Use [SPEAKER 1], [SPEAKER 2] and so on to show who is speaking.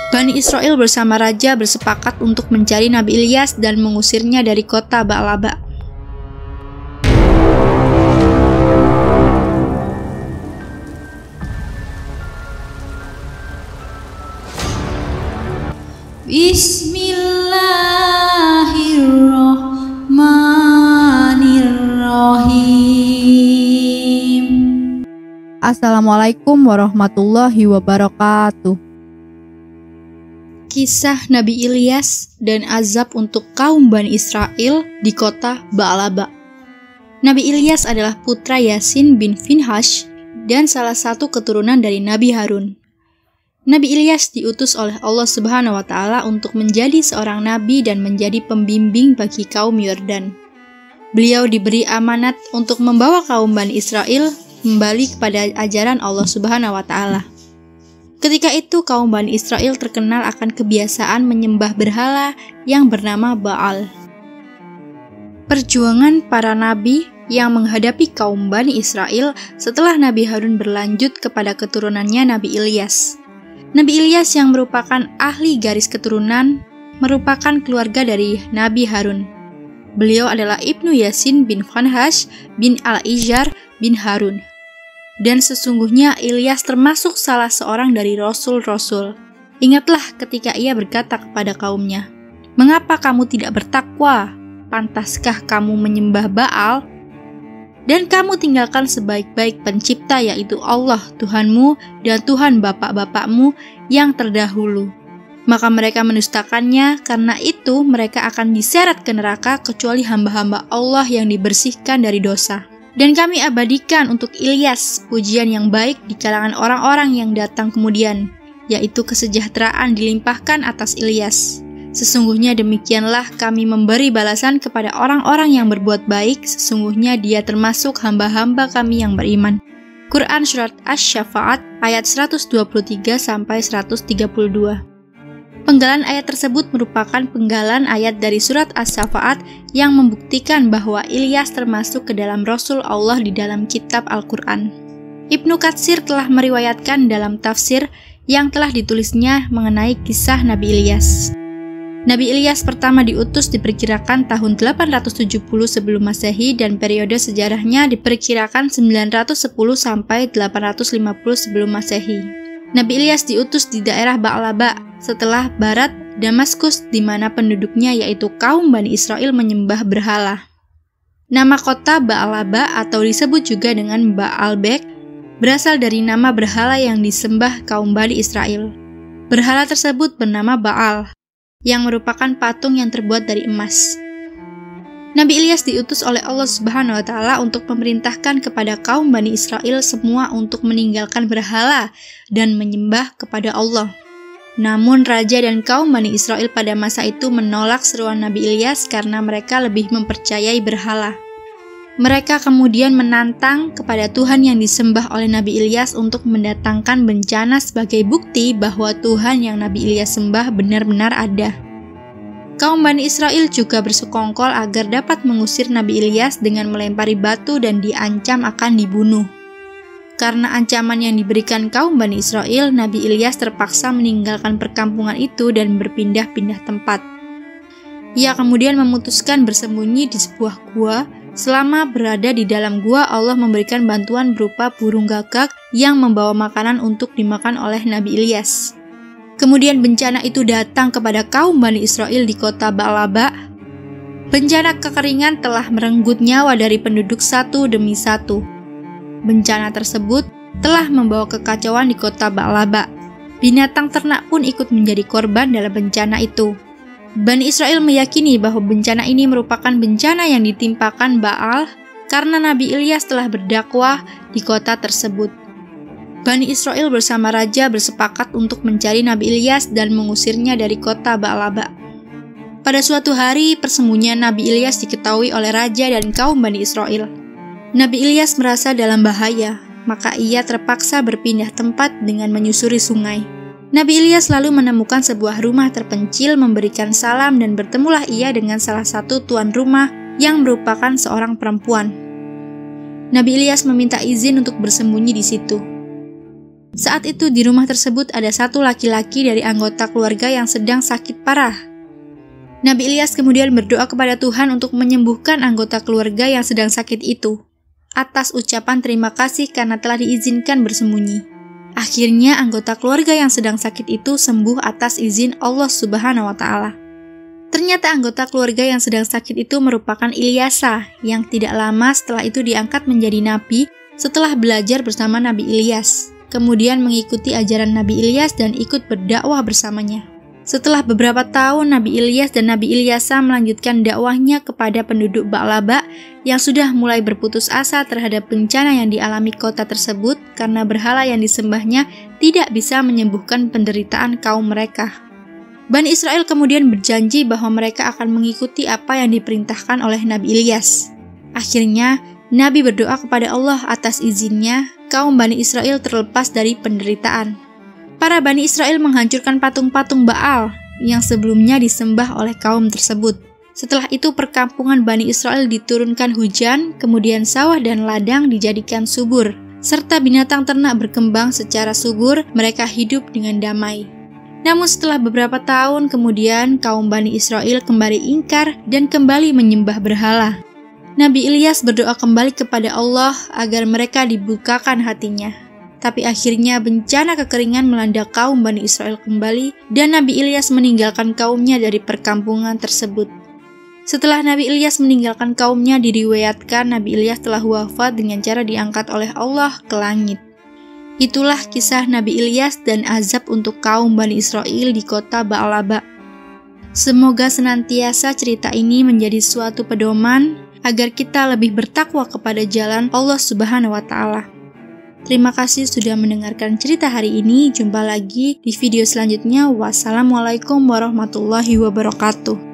[SPEAKER 1] Bani Israel bersama raja bersepakat untuk mencari Nabi Ilyas dan mengusirnya dari kota Ba'laba.
[SPEAKER 2] Bismillahirrahmanirrahim. Assalamualaikum warahmatullahi wabarakatuh.
[SPEAKER 1] Kisah Nabi Ilyas dan azab untuk kaum Bani Israel di kota Ba'laba. Nabi Ilyas adalah putra Yasin bin Finhash dan salah satu keturunan dari Nabi Harun. Nabi Ilyas diutus oleh Allah Subhanahu wa Ta'ala untuk menjadi seorang nabi dan menjadi pembimbing bagi kaum Yordan. Beliau diberi amanat untuk membawa kaum Bani Israel kembali kepada ajaran Allah Subhanahu wa Ta'ala. Ketika itu kaum Bani Israel terkenal akan kebiasaan menyembah berhala yang bernama Baal. Perjuangan para nabi yang menghadapi kaum Bani Israel setelah Nabi Harun berlanjut kepada keturunannya Nabi Ilyas. Nabi Ilyas yang merupakan ahli garis keturunan merupakan keluarga dari Nabi Harun. Beliau adalah Ibnu Yasin bin Finhash bin Al-Izhar bin Harun. Dan sesungguhnya Ilyas termasuk salah seorang dari rasul-rasul. Ingatlah ketika ia berkata kepada kaumnya, "Mengapa kamu tidak bertakwa? Pantaskah kamu menyembah Baal? Dan kamu tinggalkan sebaik-baik pencipta yaitu Allah Tuhanmu dan Tuhan bapak-bapakmu yang terdahulu." Maka mereka mendustakannya, karena itu mereka akan diseret ke neraka kecuali hamba-hamba Allah yang dibersihkan dari dosa. Dan kami abadikan untuk Ilyas pujian yang baik di kalangan orang-orang yang datang kemudian, yaitu kesejahteraan dilimpahkan atas Ilyas. Sesungguhnya demikianlah kami memberi balasan kepada orang-orang yang berbuat baik, sesungguhnya dia termasuk hamba-hamba kami yang beriman. Quran Surat Asy-Syafa'at ayat 123-132. Penggalan ayat tersebut merupakan penggalan ayat dari Surat Asy-Syafa'at yang membuktikan bahwa Ilyas termasuk ke dalam Rasul Allah di dalam kitab Al-Quran. Ibnu Katsir telah meriwayatkan dalam tafsir yang telah ditulisnya mengenai kisah Nabi Ilyas. Nabi Ilyas pertama diutus diperkirakan tahun 870 sebelum Masehi dan periode sejarahnya diperkirakan 910 sampai 850 sebelum Masehi. Nabi Ilyas diutus di daerah Ba'laba setelah barat Damaskus di mana penduduknya yaitu kaum Bani Israel menyembah berhala. Nama kota Ba'laba atau disebut juga dengan Baalbek berasal dari nama berhala yang disembah kaum Bani Israel. Berhala tersebut bernama Baal, yang merupakan patung yang terbuat dari emas. Nabi Ilyas diutus oleh Allah Subhanahu wa Ta'ala untuk memerintahkan kepada kaum Bani Israel semua untuk meninggalkan berhala dan menyembah kepada Allah. Namun raja dan kaum Bani Israel pada masa itu menolak seruan Nabi Ilyas karena mereka lebih mempercayai berhala. Mereka kemudian menantang kepada Tuhan yang disembah oleh Nabi Ilyas untuk mendatangkan bencana sebagai bukti bahwa Tuhan yang Nabi Ilyas sembah benar-benar ada. Kaum Bani Israel juga bersekongkol agar dapat mengusir Nabi Ilyas dengan melempari batu dan diancam akan dibunuh. Karena ancaman yang diberikan kaum Bani Israel, Nabi Ilyas terpaksa meninggalkan perkampungan itu dan berpindah-pindah tempat. Ia kemudian memutuskan bersembunyi di sebuah gua. Selama berada di dalam gua, Allah memberikan bantuan berupa burung gagak yang membawa makanan untuk dimakan oleh Nabi Ilyas. Kemudian bencana itu datang kepada kaum Bani Israel di kota Ba'laba. Bencana kekeringan telah merenggut nyawa dari penduduk satu demi satu. Bencana tersebut telah membawa kekacauan di kota Ba'laba. Binatang ternak pun ikut menjadi korban dalam bencana itu. Bani Israel meyakini bahwa bencana ini merupakan bencana yang ditimpakan Baal karena Nabi Ilyas telah berdakwah di kota tersebut. Bani Israel bersama raja bersepakat untuk mencari Nabi Ilyas dan mengusirnya dari kota Ba'laba. Pada suatu hari, persembunyian Nabi Ilyas diketahui oleh raja dan kaum Bani Israel. Nabi Ilyas merasa dalam bahaya, maka ia terpaksa berpindah tempat dengan menyusuri sungai. Nabi Ilyas lalu menemukan sebuah rumah terpencil, memberikan salam dan bertemulah ia dengan salah satu tuan rumah yang merupakan seorang perempuan. Nabi Ilyas meminta izin untuk bersembunyi di situ. Saat itu di rumah tersebut ada satu laki-laki dari anggota keluarga yang sedang sakit parah. Nabi Ilyas kemudian berdoa kepada Tuhan untuk menyembuhkan anggota keluarga yang sedang sakit itu, atas ucapan terima kasih karena telah diizinkan bersembunyi. Akhirnya anggota keluarga yang sedang sakit itu sembuh atas izin Allah Subhanahu wa Ta'ala. Ternyata anggota keluarga yang sedang sakit itu merupakan Ilyasa yang tidak lama setelah itu diangkat menjadi nabi setelah belajar bersama Nabi Ilyas, kemudian mengikuti ajaran Nabi Ilyas dan ikut berdakwah bersamanya. Setelah beberapa tahun, Nabi Ilyas dan Nabi Ilyasa melanjutkan dakwahnya kepada penduduk Ba'laba yang sudah mulai berputus asa terhadap bencana yang dialami kota tersebut karena berhala yang disembahnya tidak bisa menyembuhkan penderitaan kaum mereka. Bani Israel kemudian berjanji bahwa mereka akan mengikuti apa yang diperintahkan oleh Nabi Ilyas. Akhirnya, Nabi berdoa kepada Allah atas izinnya, kaum Bani Israel terlepas dari penderitaan. Para Bani Israel menghancurkan patung-patung Baal yang sebelumnya disembah oleh kaum tersebut. Setelah itu perkampungan Bani Israel diturunkan hujan, kemudian sawah dan ladang dijadikan subur, serta binatang ternak berkembang secara subur, mereka hidup dengan damai. Namun setelah beberapa tahun kemudian, kaum Bani Israel kembali ingkar dan kembali menyembah berhala. Nabi Ilyas berdoa kembali kepada Allah agar mereka dibukakan hatinya. Tapi akhirnya bencana kekeringan melanda kaum Bani Israel kembali dan Nabi Ilyas meninggalkan kaumnya dari perkampungan tersebut. Setelah Nabi Ilyas meninggalkan kaumnya, diriwayatkan Nabi Ilyas telah wafat dengan cara diangkat oleh Allah ke langit. Itulah kisah Nabi Ilyas dan azab untuk kaum Bani Israel di kota Ba'laba. Semoga senantiasa cerita ini menjadi suatu pedoman agar kita lebih bertakwa kepada jalan Allah Subhanahu wa Ta'ala. Terima kasih sudah mendengarkan cerita hari ini. Jumpa lagi di video selanjutnya. Wassalamualaikum warahmatullahi wabarakatuh.